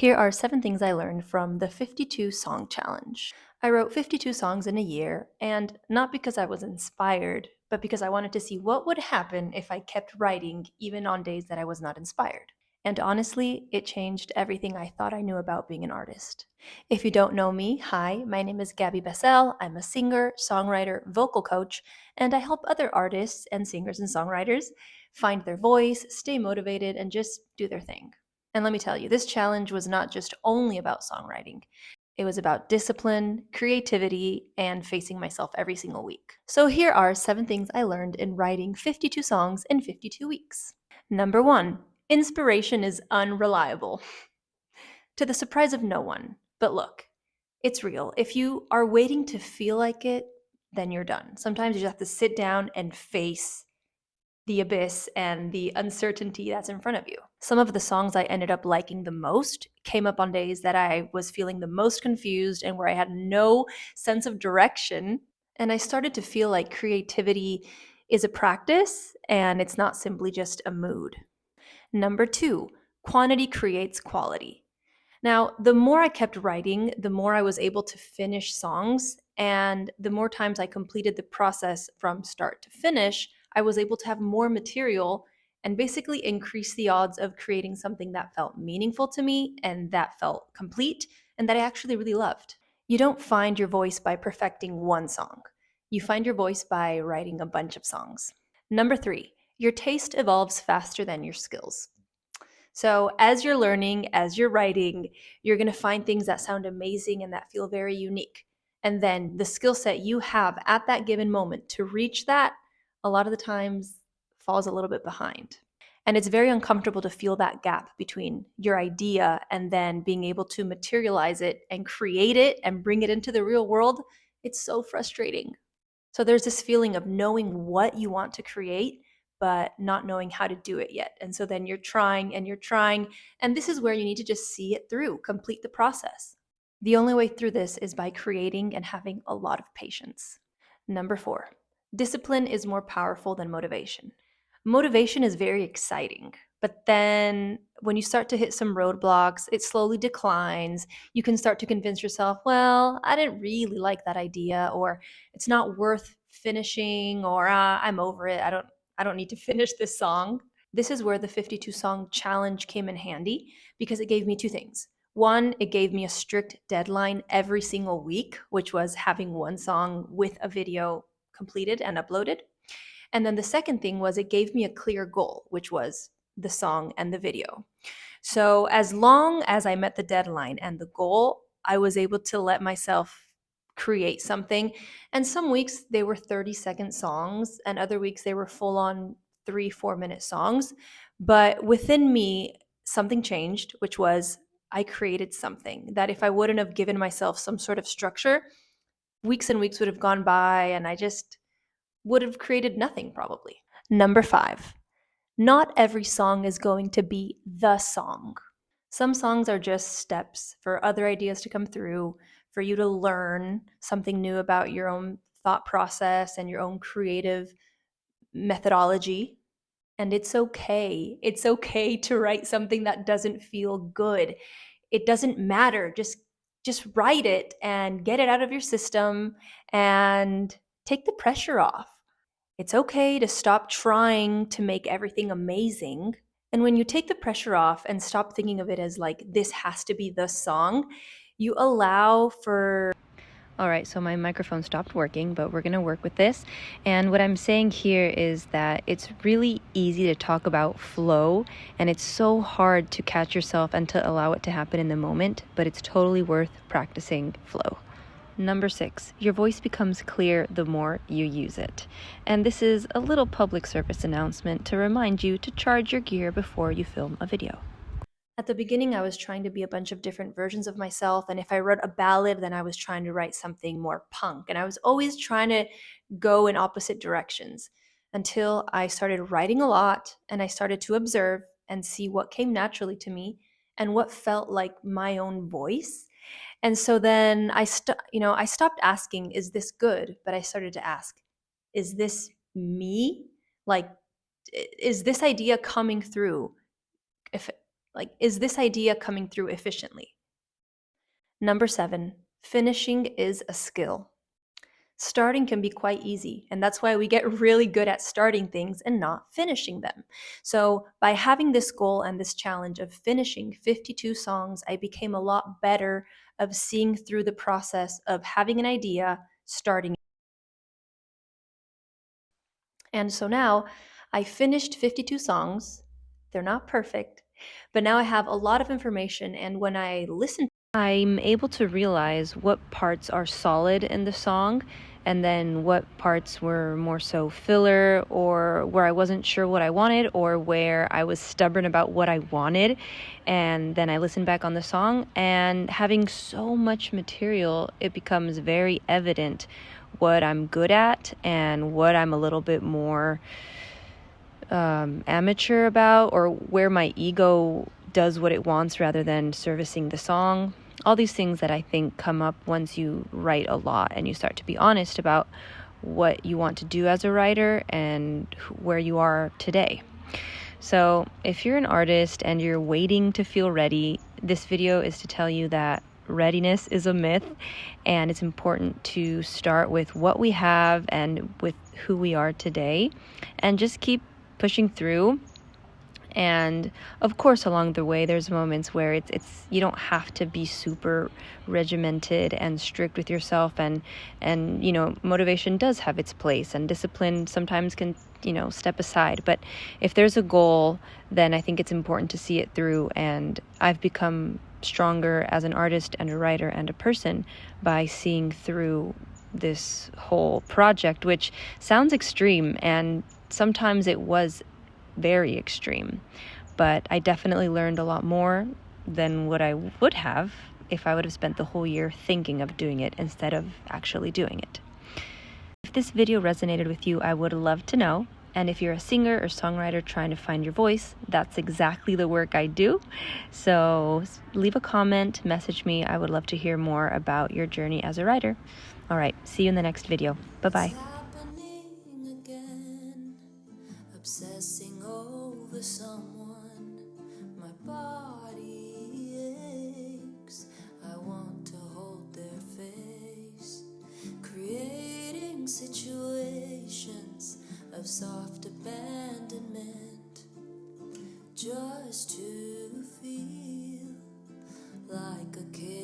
Here are 7 things I learned from the 52 Song Challenge. I wrote 52 songs in a year, and not because I was inspired, but because I wanted to see what would happen if I kept writing even on days that I was not inspired. And honestly, it changed everything I thought I knew about being an artist. If you don't know me, hi, my name is Gabby Bessel. I'm a singer, songwriter, vocal coach, and I help other artists and singers and songwriters find their voice, stay motivated, and just do their thing. And let me tell you, this challenge was not just only about songwriting. It was about discipline, creativity, and facing myself every single week. So here are 7 things I learned in writing 52 songs in 52 weeks. Number 1, inspiration is unreliable. To the surprise of no one. But look, it's real. If you are waiting to feel like it, then you're done. Sometimes you just have to sit down and face the abyss and the uncertainty that's in front of you. Some of the songs I ended up liking the most came up on days that I was feeling the most confused and where I had no sense of direction. And I started to feel like creativity is a practice and it's not simply just a mood. Number 2, quantity creates quality. Now, the more I kept writing, the more I was able to finish songs, and the more times I completed the process from start to finish, I was able to have more material and basically increase the odds of creating something that felt meaningful to me and that felt complete and that I actually really loved. You don't find your voice by perfecting one song. You find your voice by writing a bunch of songs. Number 3, your taste evolves faster than your skills. So, as you're learning, as you're writing, you're going to find things that sound amazing and that feel very unique. And then the skill set you have at that given moment to reach that, a lot of the times falls a little bit behind. And it's very uncomfortable to feel that gap between your idea and then being able to materialize it and create it and bring it into the real world. It's so frustrating. So there's this feeling of knowing what you want to create, but not knowing how to do it yet. And so then you're trying and you're trying. And this is where you need to just see it through, complete the process. The only way through this is by creating and having a lot of patience. Number 4, discipline is more powerful than motivation. Motivation is very exciting, but then when you start to hit some roadblocks, it slowly declines. You can start to convince yourself, well, I didn't really like that idea, or it's not worth finishing, or I'm over it. I don't need to finish this song. This is where the 52 song challenge came in handy because it gave me 2 things. One, it gave me a strict deadline every single week, which was having one song with a video completed and uploaded. And then the second thing was it gave me a clear goal, which was the song and the video. So as long as I met the deadline and the goal, I was able to let myself create something. And some weeks they were 30-second songs, and other weeks they were full on 3-4 minute songs. But within me, something changed, which was I created something that if I wouldn't have given myself some sort of structure, weeks and weeks would have gone by and I just would have created nothing probably. Number 5, not every song is going to be the song. Some songs are just steps for other ideas to come through, for you to learn something new about your own thought process and your own creative methodology. And it's okay. It's okay to write something that doesn't feel good. It doesn't matter. Just write it and get it out of your system and take the pressure off. It's okay to stop trying to make everything amazing. And when you take the pressure off and stop thinking of it as like, this has to be the song, you allow for. All right, so my microphone stopped working, but we're going to work with this. And what I'm saying here is that it's really easy to talk about flow, and it's so hard to catch yourself and to allow it to happen in the moment, but it's totally worth practicing flow. Number 6, your voice becomes clear the more you use it. And this is a little public service announcement to remind you to charge your gear before you film a video. At the beginning, I was trying to be a bunch of different versions of myself. And if I wrote a ballad, then I was trying to write something more punk. And I was always trying to go in opposite directions until I started writing a lot and I started to observe and see what came naturally to me and what felt like my own voice. And so then I stopped asking, is this good? But I started to ask, is this me? Like, is this idea coming through? If Like, is this idea coming through efficiently? Number 7, finishing is a skill. Starting can be quite easy, and that's why we get really good at starting things and not finishing them. So, by having this goal and this challenge of finishing 52 songs, I became a lot better of seeing through the process of having an idea, starting. And so now I finished 52 songs. They're not perfect, but now I have a lot of information, and when I listen, I'm able to realize what parts are solid in the song and then what parts were more so filler, or where I wasn't sure what I wanted, or where I was stubborn about what I wanted. And then I listen back on the song, and having so much material, it becomes very evident what I'm good at and what I'm a little bit more amateur about, or where my ego does what it wants rather than servicing the song. All these things that I think come up once you write a lot and you start to be honest about what you want to do as a writer and where you are today. So if you're an artist and you're waiting to feel ready, this video is to tell you that readiness is a myth, and it's important to start with what we have and with who we are today, and just keep pushing through. And of course, along the way, there's moments where it's you don't have to be super regimented and strict with yourself, and motivation does have its place, and discipline sometimes can step aside. But if there's a goal, then I think it's important to see it through. And I've become stronger as an artist and a writer and a person by seeing through this whole project, which sounds extreme, and sometimes it was very extreme, but I definitely learned a lot more than what I would have if I would have spent the whole year thinking of doing it instead of actually doing it. If this video resonated with you, I would love to know. And if you're a singer or songwriter trying to find your voice, that's exactly the work I do. So leave a comment, message me. I would love to hear more about your journey as a writer. All right, see you in the next video. Bye-bye. Obsessing over someone, my body aches. I want to hold their face, creating situations of soft abandonment, just to feel like a kid.